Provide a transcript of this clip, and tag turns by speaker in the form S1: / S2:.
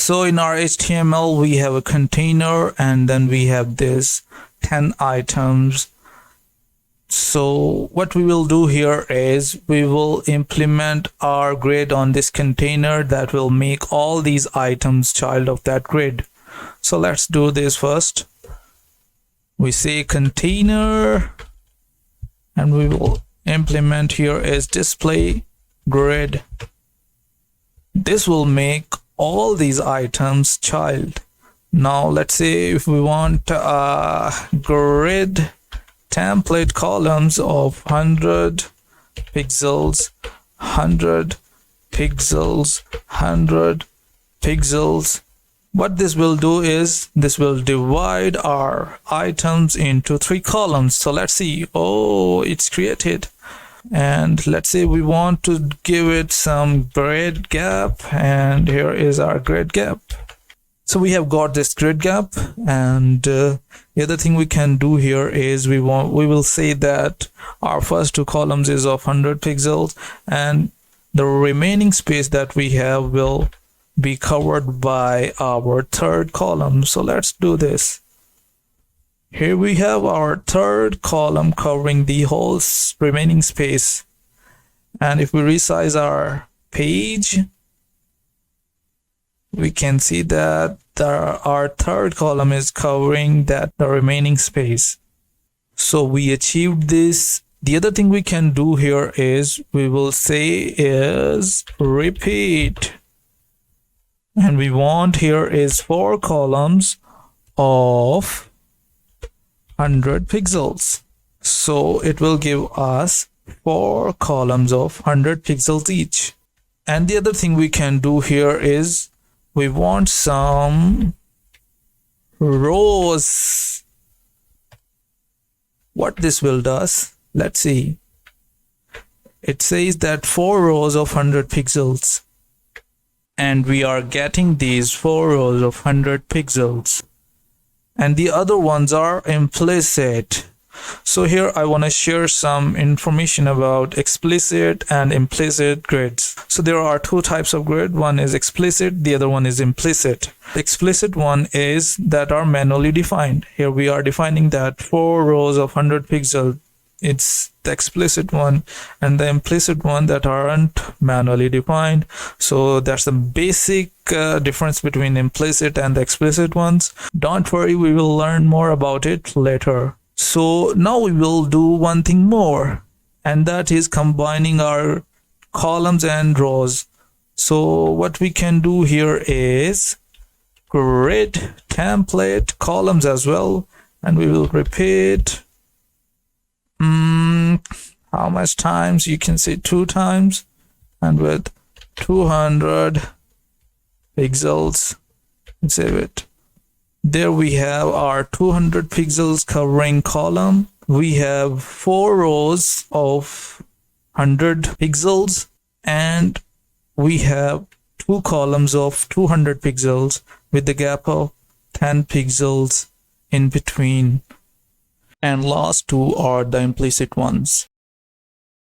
S1: So in our HTML, we have a container and then we have this 10 items. So what we will do here is we will implement our grid on this container that will make all these items child of that grid. So let's do this first. We say container and we will implement here is display grid. This will make all these items child. Now let's say if we want a grid template columns of 100 pixels, 100 pixels, 100 pixels. What this will do is this will divide our items into 3 columns. So let's see. Oh, it's created. And let's say we want to give it some grid gap, and here is our grid gap. So we have got this grid gap, and the other thing we can do here is we will say that our first 2 columns is of 100 pixels and the remaining space that we have will be covered by our 3rd column. So let's do this. Here we have our 3rd column covering the whole remaining space, and if we resize our page, we can see that our 3rd column is covering the remaining space. So we achieved this. The other thing we can do here is we will say is repeat, and we want here is 4 columns of 100 pixels. So it will give us 4 columns of 100 pixels each. And the other thing we can do here is we want some rows. What this will does, let's see. It says that 4 rows of 100 pixels, and we are getting these 4 rows of 100 pixels, and the other ones are implicit. So here I want to share some information about explicit and implicit grids. So there are 2 types of grid. One is explicit, the other one is implicit. The explicit one is that are manually defined. Here we are defining that 4 rows of 100 pixels. It's the explicit one, and the implicit one that aren't manually defined. So that's the basic difference between implicit and the explicit ones. Don't worry, we will learn more about it later. So now we will do one thing more, and that is combining our columns and rows. So what we can do here is grid template columns as well, and we will repeat how much times? You can say 2 times, and with 200 pixels and save it. There we have our 200 pixels covering column. We have 4 rows of 100 pixels, and we have 2 columns of 200 pixels with the gap of 10 pixels in between. And last 2 are the implicit ones.